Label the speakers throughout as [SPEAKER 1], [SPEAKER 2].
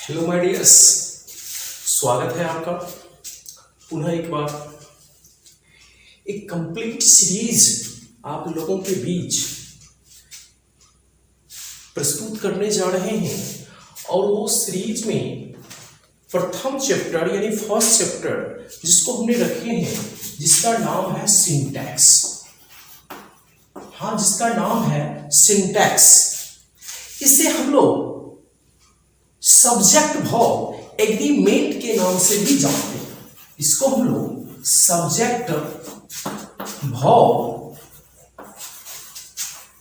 [SPEAKER 1] Hello my dears, स्वागत है आपका पुनः एक बार एक कंप्लीट सीरीज आप लोगों के बीच प्रस्तुत करने जा रहे हैं। और वो सीरीज में प्रथम चैप्टर यानी फर्स्ट चैप्टर जिसको हमने रखे हैं, जिसका नाम है सिंटैक्स। हाँ, जिसका नाम है सिंटैक्स। इसे हम लोग सब्जेक्ट वर्ब एग्रीमेंट के नाम से भी जानते हैं। इसको हम लोग सब्जेक्ट वर्ब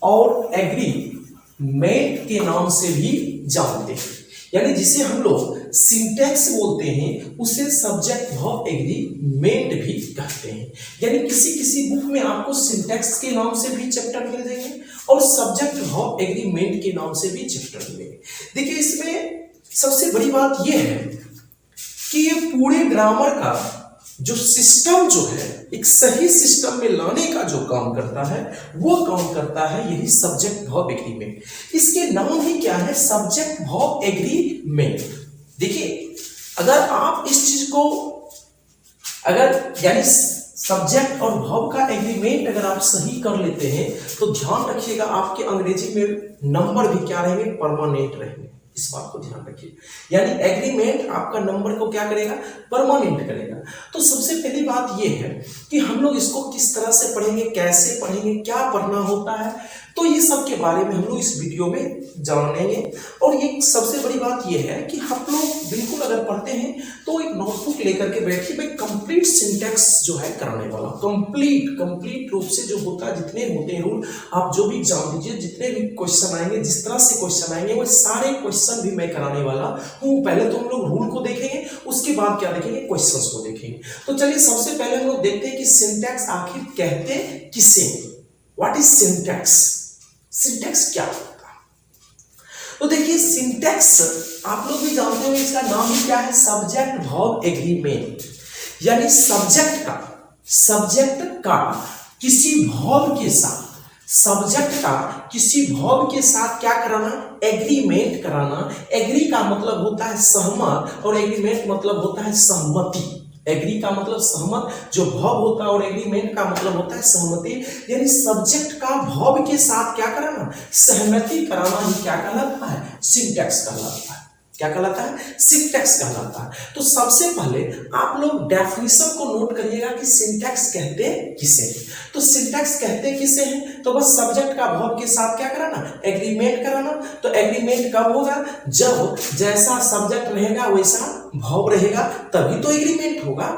[SPEAKER 1] और एग्रीमेंट के नाम से भी जानते हैं। यानी जिसे हम लोग सिंटैक्स बोलते हैं उसे सब्जेक्ट वर्ब एग्रीमेंट भी कहते हैं। यानी किसी किसी बुक में आपको सिंटैक्स के नाम से भी चैप्टर मिल जाएंगे और सब्जेक्ट वर्ब एग्रीमेंट के नाम से भी चैप्टर मिलेंगे। देखिए, इसमें सबसे बड़ी बात यह है कि ये पूरे ग्रामर का जो सिस्टम जो है, एक सही सिस्टम में लाने का जो काम करता है वो काम करता है यही सब्जेक्ट वर्ब एग्रीमेंट। इसके नाम ही क्या है? Subject verb agreement. देखिए, अगर आप इस चीज को यानी सब्जेक्ट और वर्ब का एग्रीमेंट अगर आप सही कर लेते हैं तो ध्यान रखिएगा, आपके अंग्रेजी में नंबर भी क्या रहेंगे? परमानेंट रहेंगे। इस बात को ध्यान रखिए। यानी एग्रीमेंट आपका नंबर को क्या करेगा? परमानेंट करेगा। तो सबसे पहली बात यह है कि हम लोग इसको किस तरह से पढ़ेंगे, कैसे पढ़ेंगे, क्या पढ़ना होता है, तो ये सब के बारे में हम लोग इस वीडियो में जानेंगे। और ये सबसे बड़ी बात यह है कि हम लोग बिल्कुल अगर पढ़ते हैं तो एक नोटबुक लेकर के बैठिए। भाई, कंप्लीट सिंटैक्स जो है कराने वाला, कंप्लीट रूप से जो होता है, जितने होते हैं रूल, आप जो भी एग्जाम दीजिए, जितने भी क्वेश्चन आएंगे, जिस तरह से क्वेश्चन आएंगे, वो सारे क्वेश्चन भी मैं कराने वाला हूँ। पहले तो हम लोग रूल को देखेंगे, उसके बाद क्या देखेंगे? क्वेश्चंस को देखेंगे। तो चलिए, सबसे पहले हम लोग देखते हैं कि सिंटैक्स आखिर कहते किसे? What is syntax? सिंटैक्स क्या होता है? तो देखिए, सिंटैक्स आप लोग भी जानते हो, इसका नाम ही क्या है? Subject verb agreement. यानी सब्जेक्ट का किसी वर्ब के साथ, सब्जेक्ट का किसी वर्ब के साथ क्या कराना? एग्रीमेंट कराना। एग्री का मतलब होता है सहमत और एग्रीमेंट मतलब होता है सहमति। एग्री का मतलब सहमत जो वर्ब होता है और एग्रीमेंट का मतलब होता है सहमति। यानी सब्जेक्ट का वर्ब के साथ क्या कराना? सहमति कराना ही क्या कहलाता है? सिंटैक्स कहलाता है। क्या कहलाता है? सिंटैक्स कहलाता है। तो सबसे पहले आप लोग डेफिनेशन को नोट करिएगा कि सिंटैक्स कहते किसे। तो सिंटैक्स कहते किसे हैं? तो बस सब्जेक्ट का वर्ब के साथ क्या कराना? एग्रीमेंट कराना। तो एग्रीमेंट कब होगा? जब जैसा सब्जेक्ट रहेगा वैसा वर्ब रहेगा, तभी तो एग्रीमेंट होगा।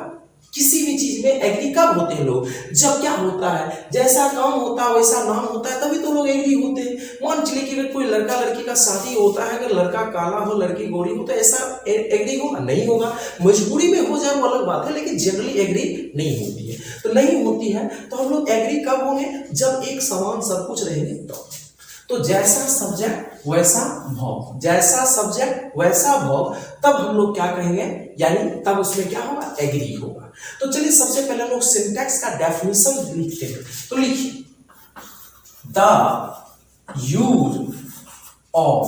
[SPEAKER 1] किसी भी चीज में एग्री कब होते हैं लोग? जब क्या होता है, जैसा काम होता है वैसा नाम होता है, तभी तो लोग एग्री होते हैं। मान चलिए कि अगर कोई लड़का लड़की का शादी होता है, अगर लड़का काला हो लड़की गोरी हो, तो ऐसा एग्री होगा? नहीं होगा। मजबूरी में हो जाए वो अलग बात है, लेकिन जनरली एग्री नहीं होती है। तो नहीं होती है तो हम लोग एग्री कब होंगे? जब एक समान सब कुछ रहेंगे तो जैसा सब्जेक्ट वैसा वर्ब, जैसा सब्जेक्ट वैसा वर्ब, तब हम लोग क्या कहेंगे? यानी तब उसमें क्या होगा? एग्री होगा। तो चलिए, सबसे पहले हम लोग सिंटैक्स का डेफिनेशन लिखते हैं। तो लिखिए, the use of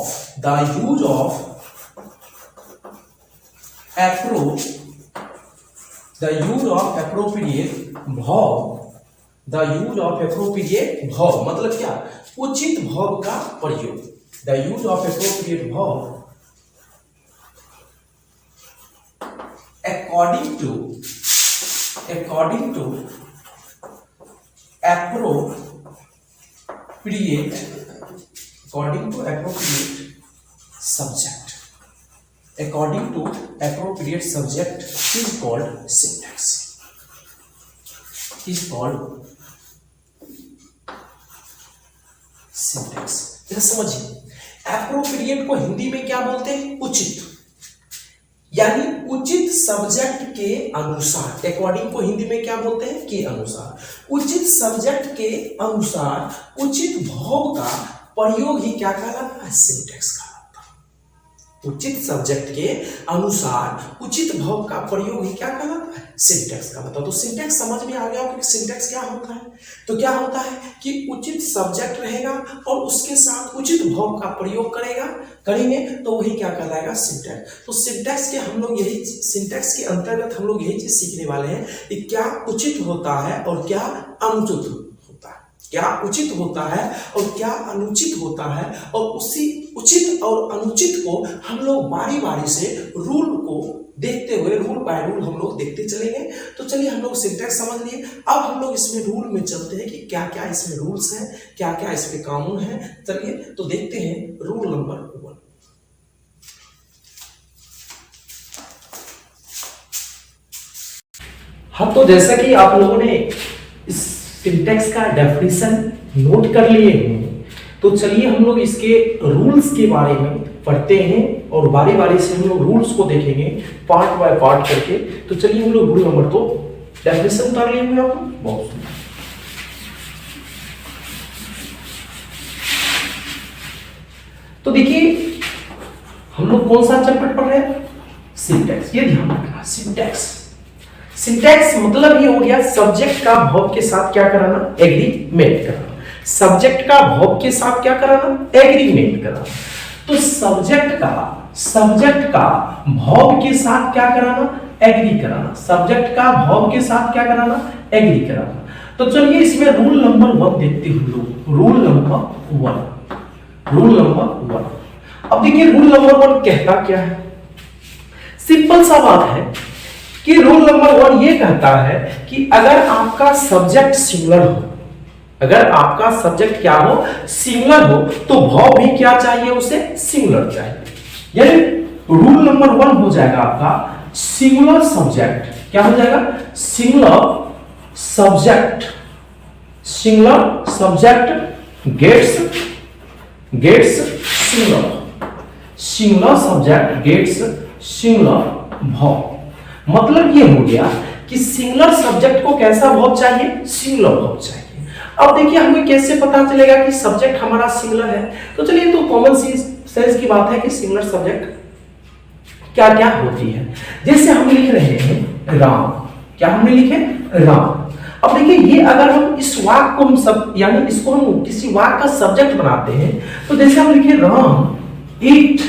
[SPEAKER 1] appropriate verb. The use of appropriate verb मतलब क्या? उचित वर्ब का प्रयोग। The use of appropriate verb according to appropriate subject is called syntax. जरा समझिए, एप्रोप्रिएट को हिंदी में क्या बोलते हैं? उचित। यानी उचित सब्जेक्ट के अनुसार। अकॉर्डिंग को हिंदी में क्या बोलते हैं? के अनुसार। उचित सब्जेक्ट के अनुसार उचित वर्ब का प्रयोग ही क्या कहलाता है? सिंटैक्स कहलाता है। उचित सब्जेक्ट के अनुसार उचित भाव का प्रयोग ही क्या कहलाता है, सिंटैक्स कहलाता है। तो सिंटैक्स समझ में आ गया कि सिंटैक्स क्या होता है। तो क्या होता है कि उचित सब्जेक्ट रहेगा और उसके साथ उचित भाव का प्रयोग करेंगे तो वही क्या कहलाएगा, सिंटैक्स। तो सिंटैक्स के हम लोग यही सिंटैक्स के अंतर्गत हम लोग यही चीज सीखने वाले हैं कि क्या उचित होता है और क्या अनुचित होता है, क्या उचित होता है और क्या अनुचित होता है, और उसी उचित और अनुचित को हम लोग बारी बारी से रूल को देखते हुए रूल बाय रूल हम लोग देखते चलेंगे। तो चलिए हम लोग सिंटैक्स समझ लिए, अब हम लोग इसमें रूल में चलते हैं कि क्या क्या इसमें रूल्स हैं, क्या क्या इसमें कानून है। चलिए तो देखते हैं रूल नंबर 1। हाँ, तो जैसा कि आप लोगों ने इस सिंटैक्स का डेफिनेशन नोट कर लिए हैं, तो चलिए हम लोग इसके रूल्स के बारे में पढ़ते हैं और बारी बारी से हम लोग रूल्स को देखेंगे पार्ट बाय पार्ट करके। तो चलिए हम लोग रूल नंबर 2 डेफिनेशन उतार लिए हुए आपको, बहुत सुंदर। तो देखिए हम लोग कौन सा चैप्टर पढ़ रहे हैं, सिंटैक्स। ये ध्यान रखना, सिंटैक्स। सिंटैक्स मतलब ये हो गया सब्जेक्ट का भाव के साथ क्या कराना, एग्रीमेंट कराना। सब्जेक्ट का भाव के साथ क्या कराना, एग्रीमेंट कराना। तो सब्जेक्ट का भाव के साथ क्या कराना, एग्री कराना। सब्जेक्ट का भाव के साथ क्या कराना, एग्री कराना। तो चलिए इसमें रूल नंबर 1 देखते हैं लोग। Rule number 1। अब देखिए रूल नंबर 1 कहता क्या है, सिंपल सा बात है कि रूल नंबर 1 ये कहता है कि अगर आपका सब्जेक्ट सिंगुलर हो, अगर आपका सब्जेक्ट क्या हो, सिंगुलर हो, तो भाव भी क्या चाहिए, उसे सिंगुलर चाहिए। यानी रूल नंबर 1 हो जाएगा आपका सिंगुलर सब्जेक्ट। क्या हो जाएगा, singular subject gets singular subject gets singular भाव। मतलब ये हो गया कि सिंगुलर सब्जेक्ट को कैसा भाव चाहिए, सिंगुलर भाव चाहिए। अब देखिए हमें कैसे पता चलेगा कि सब्जेक्ट हमारा सिंगुलर है। तो चलिए तो कॉमन सेंस की बात है कि सिंगुलर सब्जेक्ट क्या क्या होती है। जैसे हम लिख रहे हैं राम, क्या हमने लिखे, राम। अब देखिए ये अगर हम इस वाक्य को हम सब यानी इसको हम किसी वाक्य का सब्जेक्ट बनाते हैं, तो जैसे हम लिखे राम इट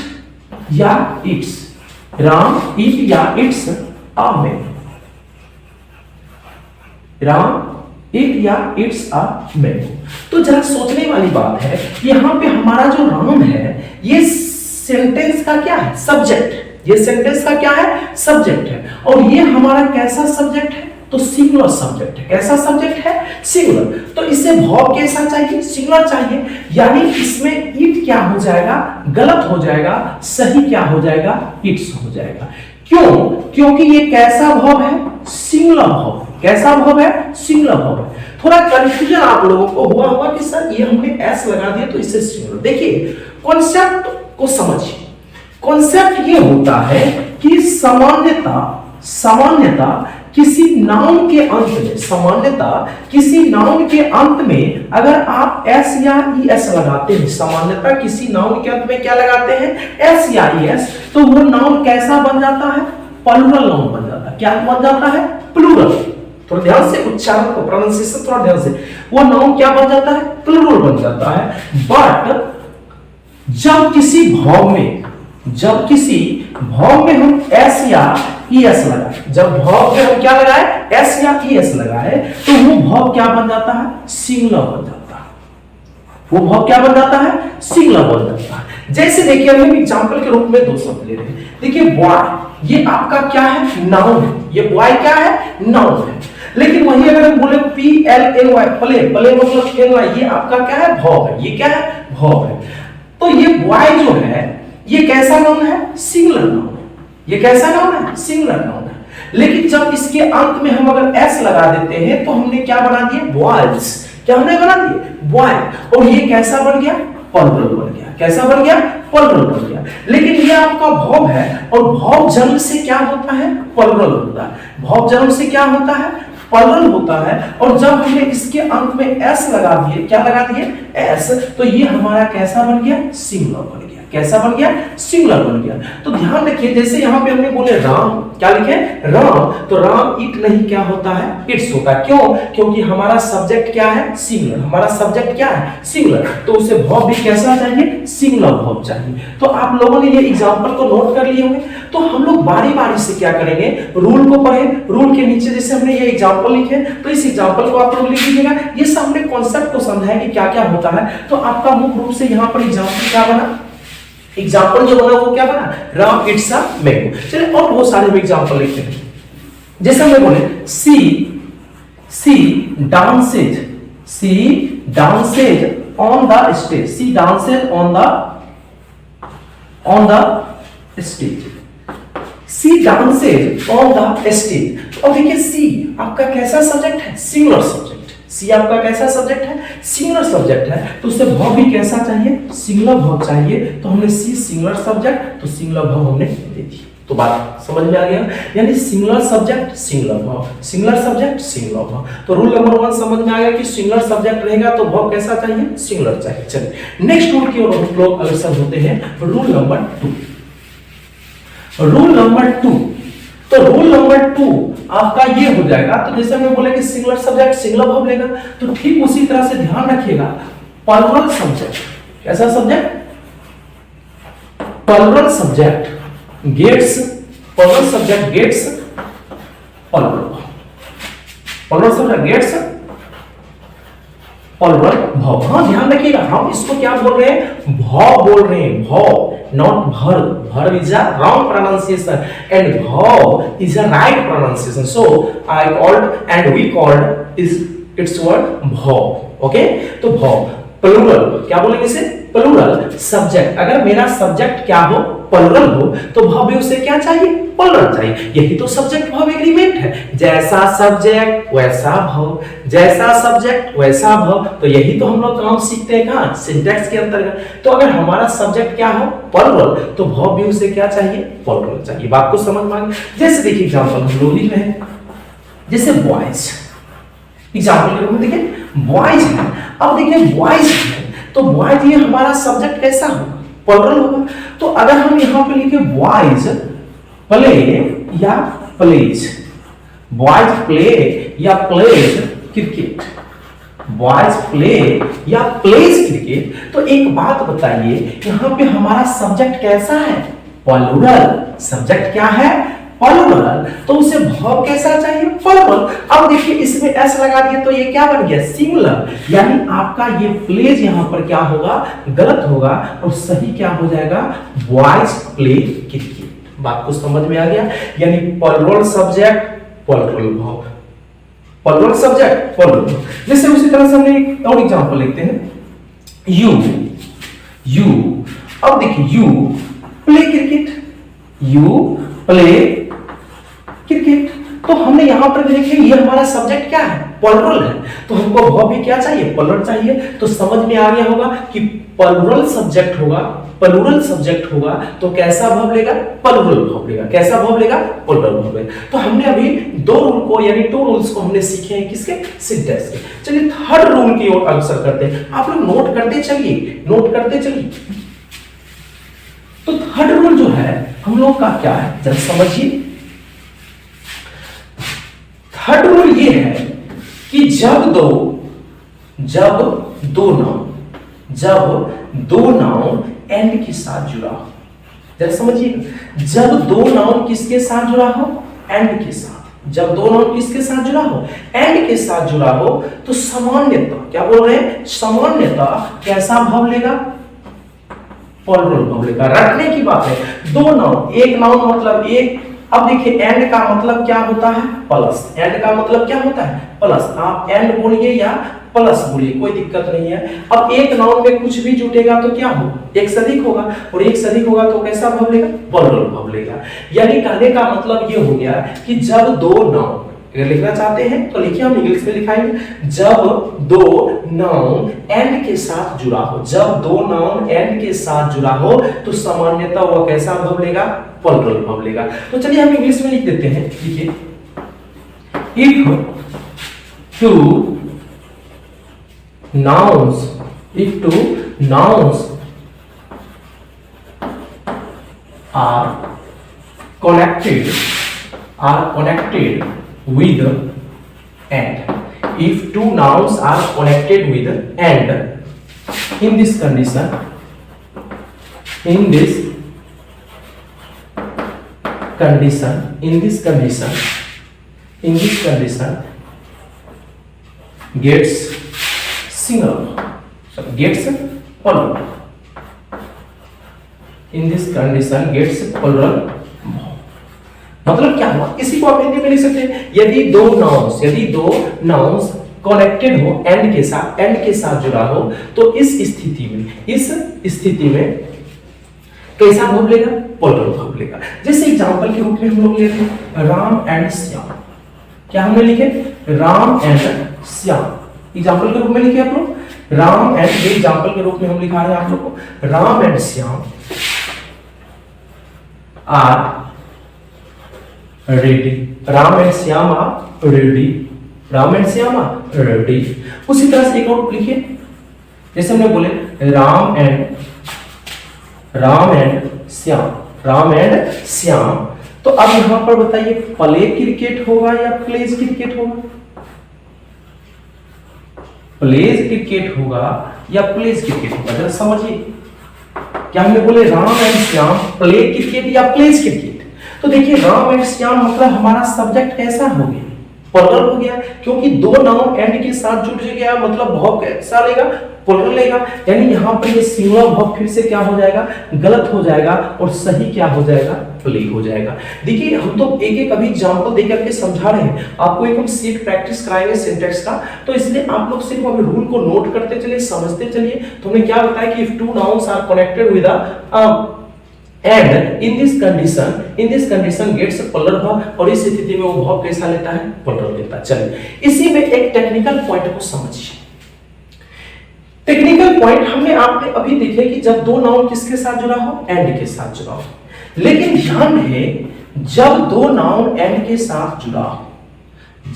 [SPEAKER 1] या इट्स, राम इट या it's uh man, Ram it या इट्स आ मैंगो। तो जरा सोचने वाली बात है, यहां पे हमारा जो राम है ये सेंटेंस का क्या है, सब्जेक्ट। ये सेंटेंस का क्या है, सब्जेक्ट है। और ये हमारा कैसा सब्जेक्ट है, तो सिंगुलर सब्जेक्ट है। कैसा सब्जेक्ट है, सिंगुलर। तो इसे भाव कैसा चाहिए, सिंगुलर चाहिए। यानी इसमें इट क्या हो जाएगा, गलत हो जाएगा, सही क्या हो जाएगा, इट्स हो जाएगा। क्यों, क्योंकि ये कैसा भाव है, सिंगुलर भाव। कैसा भाव है, सिंगुलर भाव है। थोड़ा कंफ्यूजन आप लोगों को हुआ होगा कि सर ये हमने एस लगा दिया तो इससे सिंगुलर। देखिए कॉन्सेप्ट को समझिए। कॉन्सेप्ट ये होता है कि सामान्यता किसी नाउन के अंत में, सामान्यता किसी नाउन के अंत में अगर आप एस या ई एस लगाते हैं, सामान्यता किसी नाउन के अंत में क्या लगाते हैं, एस या ई एस, तो वो नाउन कैसा बन जाता है, प्लूरल नाउन बन जाता है। क्या बन जाता है, प्लूरल। थोड़ा ध्यान से उच्चारण को, प्रोनाउंसिएशन थोड़ा ध्यान से, वो नाउन क्या बन जाता है, प्लूरल बन जाता है। बट जब किसी भाव में हम एस या ई एस लगाए, जब भाव में हम क्या लगाए, एस या ई एस लगाए, तो वो भाव क्या बन जाता है, सिंगुलर बन जाता है। वो भाव क्या बन जाता है, सिंगुलर बन जाता है। जैसे देखिए हम एग्जांपल के रूप में दो शब्द ले रहे हैं। देखिए बॉय, ये आपका क्या है, नाउन है। ये बॉय क्या है, नाउन है। लेकिन वही अगर हम बोले P L A Y, play मतलब खेलना, ये आपका क्या है, भाव है। ये क्या है, भाव है। तो ये बॉय जो है ये कैसा नाउन है, सिंगुलर नाउन है। ये कैसा नाउन है, सिंगुलर नाउन है। लेकिन जब इसके अंत में हम अगर एस लगा देते हैं तो हमने क्या बना दिए, बॉयज। क्या हमने बना दिए, बॉय। और ये कैसा बन गया, प्लूरल बन गया। कैसा बन गया, प्लूरल बन गया। लेकिन ये आपका भाव है और भाव जन्म से क्या होता है, प्लूरल होता है। भाव जन्म से क्या होता है, प्लूरल होता है। और जब हमने इसके अंत में एस लगा दिए, क्या लगा दिए, एस, तो ये हमारा कैसा बन गया, सिंगुलर बन गया। कैसा बन गया, सिंगुलर बन गया। तो ध्यान रखिए, जैसे यहाँ पे हमने बोले राम, क्या लिखे, राम, तो राम इट नहीं क्या होता है, इट्स होता है। क्यों? क्योंकि हमारा सब्जेक्ट क्या है, सिंगुलर, हमारा सब्जेक्ट क्या है, सिंगुलर, तो उसे वर्ब भी कैसा चाहिए, सिंगुलर वर्ब चाहिए। तो आप लोगों ने ये एग्जांपल को नोट कर लिए होंगे। तो हम लोग बारी बारी से क्या करेंगे, रूल को पढ़ें। रूल के नीचे जैसे हमने ये एग्जांपल लिखे, तो इस एग्जांपल को आप लोग लिख लीजिएगा। ये सब हमने कॉन्सेप्ट को समझा है कि क्या क्या होता है। तो आपका मुख्य रूप से यहाँ पर एग्जांपल क्या बना, एग्जांपल जो बना वो क्या बना, राम इट्स अ मैंगो। चलिए और बहुत सारे एग्जांपल लिखते हैं। जैसे हमने बोले सी dances on the stage, C dances on the stage, C dances on the stage। तो अब देखिए सी आपका कैसा सब्जेक्ट है, सिंगुलर सब्जेक्ट। सी आपका कैसा सब्जेक्ट है, सिंगुलर सब्जेक्ट है, तो उससे वर्ब भी कैसा चाहिए, सिंगुलर वर्ब चाहिए। तो हमने सी सिंगुलर सब्जेक्ट, तो सिंगुलर वर्ब हमने दे दी। तो बात समझ में आ गया, यानी singular subject singular verb, singular subject singular verb. तो रूल नंबर 1 समझ में आ गया कि सिंगुलर सब्जेक्ट रहेगा तो वर्ब कैसा चाहिए, सिंगुलर चाहिए। चलिए नेक्स्ट रूल की ओर हम लोग अग्रसर होते हैं। रूल नंबर 2, रूल नंबर 2, तो रूल नंबर 2 आपका ये हो जाएगा। तो जैसे हमने बोले कि सिंगुलर सब्जेक्ट सिंगुलर वर्ब लेगा, तो ठीक उसी तरह से ध्यान रखिएगा, प्लुरल सब्जेक्ट, कैसा subject, plural subject gets, plural subject gets plural, plural subject gets plural verb. हाँ ध्यान रखिएगा, हम इसको क्या बोल रहे हैं, वर्ब बोल रहे हैं, verb, not verb. Verb is a wrong pronunciation and verb is a right pronunciation. So I called and we called is its word verb. Okay? तो verb प्लुरल क्या बोलेंगे इसे, प्लुरल सब्जेक्ट। अगर मेरा सब्जेक्ट क्या हो, प्लुरल हो, तो verb भी उसे क्या चाहिए, प्लुरल चाहिए। यही तो सब्जेक्ट वर्ब एग्रीमेंट है, जैसा सब्जेक्ट वैसा वर्ब, जैसा सब्जेक्ट वैसा वर्ब। तो यही तो हम लोग काम सीखते हैं कहां, सिंटैक्स के अंतर्गत। तो अगर हमारा सब्जेक्ट क्या हो, प्लुरल, तो वर्ब भी उसे क्या चाहिए, प्लुरल चाहिए। बात को समझ में आ गई। जैसे देखिए एग्जांपल हम लोग लिख रहे हैं, जैसे बॉयज, एग्जांपल के रूप में देखिए बॉयज है। अब देखिए बॉयज है, तो बॉयज ये हमारा सब्जेक्ट कैसा होगा, प्लुरल होगा। तो अगर हम यहां पे लिखे बॉयज प्ले या प्लेज, बॉयज प्ले या प्लेज क्रिकेट, बॉयज प्ले या प्लेज क्रिकेट। तो एक बात बताइए, यहां पे हमारा सब्जेक्ट कैसा है, प्लुरल, सब्जेक्ट क्या है, प्लुरल, तो उसे वर्ब कैसा चाहिए, प्लुरल। अब देखिए इसमें एस लगा दिए तो ये क्या बन गया, सिंगुलर, यानी आपका ये प्लेज यहां पर क्या होगा, गलत होगा, और सही क्या हो जाएगा, बॉयज प्ले क्रिकेट। बात को समझ में आ गया, यानी plural subject plural verb, plural subject plural. जैसे उसी तरह से हमने एक और एग्जांपल लिखते हैं, यू, अब देखिए you play cricket, you play cricket. तो हमने यहां पर देखिए ये हमारा सब्जेक्ट क्या है, प्लुरल है, तो हमको वर्ब भी क्या चाहिए, प्लुरल चाहिए। तो समझ में आ गया होगा कि प्लुरल सब्जेक्ट होगा, प्लुरल सब्जेक्ट होगा, तो कैसा वर्ब लेगा, प्लुरल वर्ब लेगा। कैसा वर्ब लेगा, प्लुरल वर्ब लेगा। तो हमने अभी दो रूल को यानी 2 रूल्स को हमने सीखे हैं, किसके, सिंटैक्स के। चलिए थर्ड रूल की ओर अग्रसर करते हैं। आप लोग नोट करते चलिए, नोट करते चलिए। तो थर्ड रूल जो है हम लोग का क्या है, जरा समझिए। थर्ड रूल ये है कि जब दो नाउन एंड के साथ जुड़ा हो, जरा समझिए, जब दो नाउन किसके साथ जुड़ा हो, एंड के साथ। जब दो नाउन किसके साथ जुड़ा हो, एंड के साथ जुड़ा हो, तो सामान्यतः क्या बोल रहे हैं, सामान्यतः कैसा वर्ब लेगा, प्लुरल वर्ब लेगा। रखने की बात है, दो नाउन, एक नाउन मतलब एक। अब देखिए एंड का मतलब क्या होता है, प्लस, एंड का मतलब क्या होता है, प्लस। आप एंड बोलिए या प्लस बोलिए, कोई दिक्कत नहीं है। अब एक नाउन में कुछ भी जुटेगा तो क्या होगा, एक से अधिक होगा, और एक से अधिक होगा तो कैसा वर्ब लेगा, प्लुरल वर्ब लेगा। यानी कहने का मतलब ये हो गया कि जब दो नाउन, अगर लिखना चाहते हैं तो लिखिए, हम इंग्लिश में लिखाएंगे, जब दो नाउन एंड के साथ जुड़ा हो, जब दो नाउन एंड के साथ जुड़ा हो, तो सामान्यतः वह कैसा वर्ब लेगा, प्लुरल वर्ब लेगा। तो चलिए हम इंग्लिश में लिख देते हैं, लिखिए, if two nouns are connected with and. If two nouns are connected with and, in this condition gets singular, gets plural. In this condition gets plural. मतलब क्या हुआ, इसी को आप हिंदी में लिख सकते हैं, यदि दो नाउन्स कनेक्टेड हो एंड के साथ जुड़ा हो, तो इस स्थिति में कैसा वर्ब लेगा, प्लुरल वर्ब लेगा। जैसे एग्जांपल के रूप में हम लोग ले रहे हैं राम एंड श्याम। क्या हमने लिखे, राम एंड श्याम। एग्जांपल के रूप में लिखे आप लोग राम एंड, एग्जांपल के रूप में हम लिखा रहे हैं आप लोग को, Ram and Shyam are ready. Ram and Shyam are ready. Ram and Shyam are ready. उसी तरह से एक और लिखिए, जैसे हमने बोले राम एंड श्याम। तो अब यहां पर बताइए प्ले क्रिकेट होगा या प्लेज क्रिकेट होगा, प्लेज क्रिकेट होगा या प्लेज क्रिकेट होगा, जरा समझिए। क्या हमने बोले Ram and Shyam play cricket या प्लेज क्रिकेट? तो देखिए राम एंड श्याम मतलब हमारा सब्जेक्ट कैसा हो गया, प्लुरल हो गया, क्योंकि दो नाउन एंड के साथ जुड़ गया, मतलब वर्ब कैसा लेगा, प्लुरल लेगा। यानी यहाँ पर ये सिंगुलर वर्ब फिर से क्या हो जाएगा, गलत हो जाएगा, और सही क्या हो जाएगा, प्ले हो जाएगा। देखिए हम तो एक एक अभी एग्जांपल देकर के समझा रहे हैं आपको, एक हम सीट प्रैक्टिस कराएंगे सिंटैक्स का, तो इसलिए आप लोग सिर्फ अभी रूल को नोट करते चलिए, समझते चलिए। तो हमने क्या बताया कि if two nouns are connected with and in this condition gets plural verb, और इस स्थिति में वो verb कैसा लेता है, plural लेता है। चलिए इसी में एक टेक्निकल पॉइंट को समझिए। टेक्निकल पॉइंट हमने आपने अभी देखे कि जब दो नाउन किसके साथ जुड़ा हो, एंड के साथ जुड़ा हो। लेकिन ध्यान रहे जब दो नाउन एंड के साथ जुड़ा हो,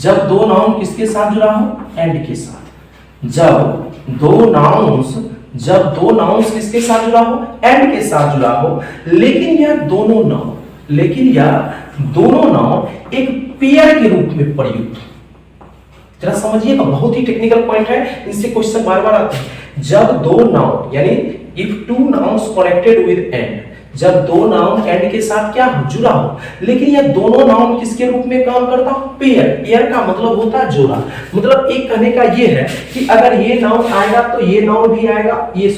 [SPEAKER 1] जब दो नाउन किसके साथ जुड़ा हो, एंड के साथ। जब दो नाउन्स किसके साथ जुड़ा हो, एंड के साथ जुड़ा हो, लेकिन यह दोनों नाउन एक पेयर के रूप में प्रयुक्त। जरा समझिएगा, बहुत ही टेक्निकल पॉइंट है, इनसे क्वेश्चन बार बार आते हैं। जब दो नाउन यानी if two nouns connected with and, जब दो नाउन एंड के साथ क्या हो, जुड़ा हो, लेकिन ये दोनों नाउन किसके रूप में काम करता हो, पेयर। पेयर का मतलब होता है जोड़ा। मतलब एक कहने का ये है कि अगर ये नाउन आएगा तो ये नाउन भी आएगा, ये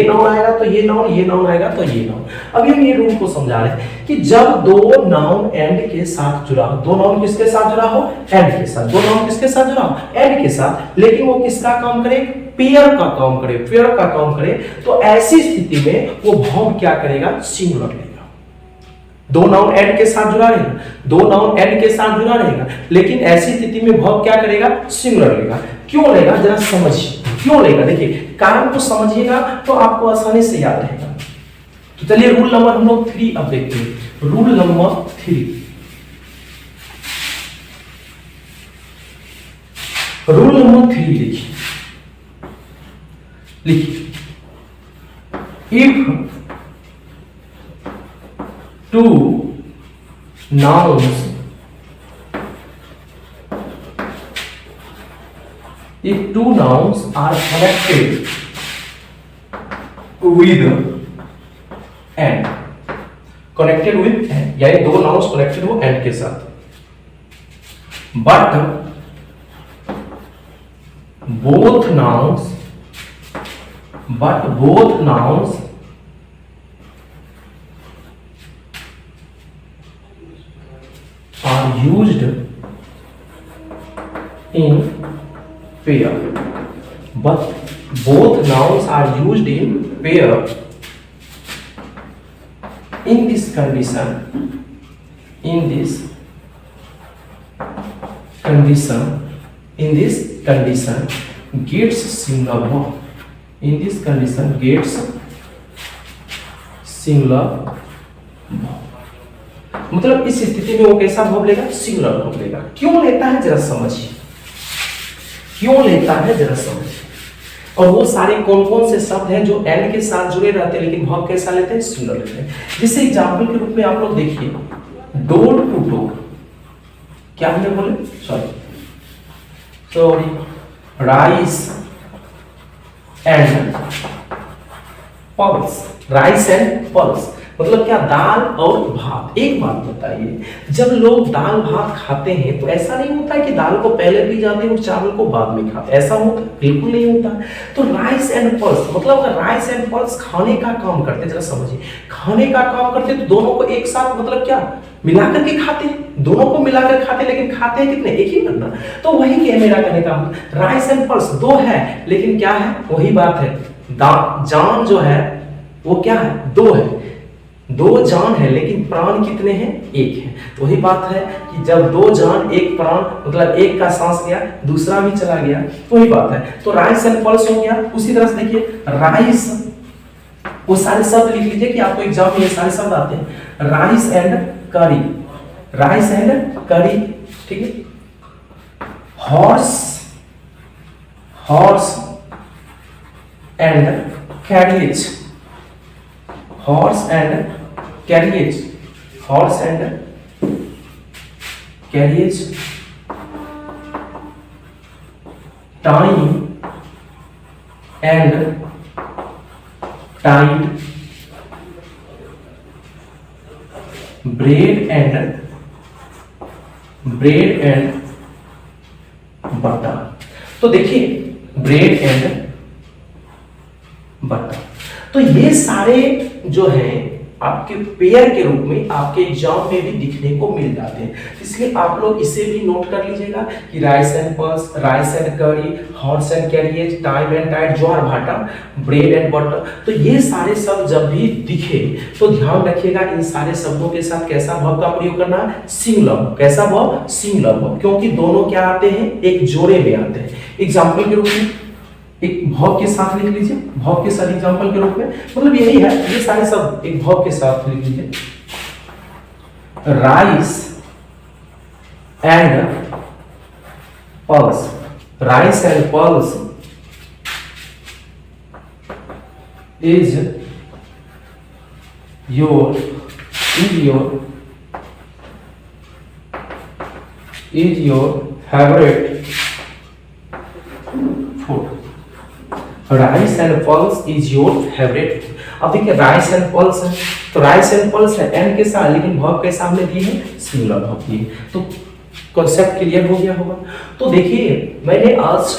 [SPEAKER 1] नाउन आएगा तो ये नाउन आएगा तो ये नाउन। अभी हम ये रूल को समझा रहे हैं कि जब दो नाउन एंड के साथ जुड़ा हो, दो नाउन किसके साथ जुड़ा हो, एंड के साथ। दो नाउन किसके साथ जुड़ा हो, एंड के साथ, लेकिन वो किसका काम करे, पेयर का काम करे, तो ऐसी स्थिति में वो वर्ब क्या करेगा, सिंगुलर लेगा। दो नाउन एंड के साथ जुड़ा रहेगा, लेकिन ऐसी स्थिति में वर्ब क्या करेगा, सिंगुलर लेगा। क्यों लेगा, जरा समझिए क्यों लेगा। देखिए कारण को समझिएगा तो आपको आसानी से याद रहेगा। तो चलिए रूल नंबर हम लोग 3 अब देखते हैं। रूल नंबर 3, लिखिए if two nouns are connected with and, यानी दो नाउन्स कनेक्टेड हो एंड के साथ, but both nouns are used in pair, in this condition gets singular verb, मतलब इस स्थिति में वो कैसा वर्ब लेगा, सिंगुलर वर्ब लेगा। क्यों लेता है जरा समझिए, और वो सारे कौन कौन से शब्द हैं जो एंड के साथ जुड़े रहते हैं लेकिन वर्ब कैसा लेते हैं, सिंगुलर लेते हैं। जिससे एग्जाम्पल के रूप में आप लोग देखिए, डोर टू डोर, क्या हमने बोले, sorry rice and pulse, rice and pulse मतलब क्या, दाल और भात। एक बात बताइए, जब लोग दाल भात खाते हैं तो ऐसा नहीं होता है कि दाल को पहले पी जाते हैं और चावल को बाद में खाते, ऐसा होता है, बिल्कुल नहीं होता। तो राइस एंड पल्स मतलब अगर राइस एंड पल्स खाने का काम करते, जरा समझिए, खाने का काम करते तो दोनों को एक साथ मतलब क्या मिलाकर के खाते हैं, दोनों को मिलाकर खाते हैं, लेकिन खाते हैं कितने, एक ही बनना। तो वही क्या मेरा कहने का, राइस एंड पल्स दो है लेकिन क्या है, वही बात है, जान जो है वो क्या है, दो है, दो जान है लेकिन प्राण कितने हैं, एक है। तो वही बात है कि जब दो जान एक प्राण मतलब एक का सांस गया दूसरा भी चला गया, तो वही बात है। तो राइस एंड पल्स हो गया। उसी तरह से देखिए राइस, वो सारे शब्द लिख लीजिए कि आपको एग्जाम में ये सारे शब्द आते हैं, rice and curry, rice and curry, ठीक है। Horse, horse and carriage, horse and carriage, horse and carriage, time and tide, bread and butter. तो देखिए ब्रेड एंड बटर, तो ये सारे जो हैं आपके पेयर के रूप में आपके एग्जाम में भी दिखने को मिल जाते हैं। इसलिए आप लोग इसे भी नोट कर लीजिएगा कि rice and pulse, rice and curry, horse and carriage, time and tide, ज्वार भाटा, ब्रेड एंड बटर। तो ये सारे शब्द जब भी दिखे तो ध्यान रखिएगा इन सारे शब्दों के साथ कैसा वर्ब का प्रयोग करना है, सिंगुलर। कैसा वर्ब, सिंगुलर वर्ब, क्योंकि दोनों क्या आते हैं, एक जोड़े में आते हैं। एग्जाम्पल के रूप में एक वर्ब के साथ लिख लीजिए, वर्ब के साथ एग्जांपल के रूप में, मतलब यही है, ये सारे सब एक वर्ब के साथ लिख लीजिए, rice and pulse, rice and pulse is your favourite food, rice and pulse is your favourite. अब देखिए राइस एंड पल्स है, तो राइस एंड पल्स है एंड के साथ, लेकिन वर्ब के सामने दिए है सिंगुलर वर्ब दिए, तो कॉन्सेप्ट क्लियर हो गया होगा। तो देखिए मैंने आज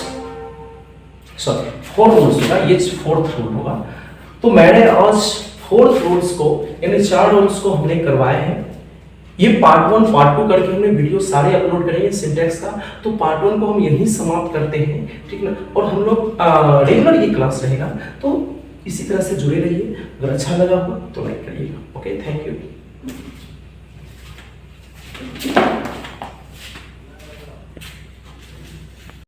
[SPEAKER 1] फोर्थ रूल्स होगा, ये फोर्थ रूल होगा, तो मैंने आज फोर्थ रूल्स को यानी 4 रूल्स को हमने करवाए हैं। ये पार्ट 1 पार्ट 2 करके हमने वीडियो सारे अपलोड करेंगे सिंटैक्स का, तो पार्ट 1 को हम यहीं समाप्त करते हैं, ठीक ना। और हम लोग रेगुलर ये क्लास रहेगा, तो इसी तरह से जुड़े रहिए। अगर अच्छा लगा हो तो लाइक करिएगा। Okay, thank you.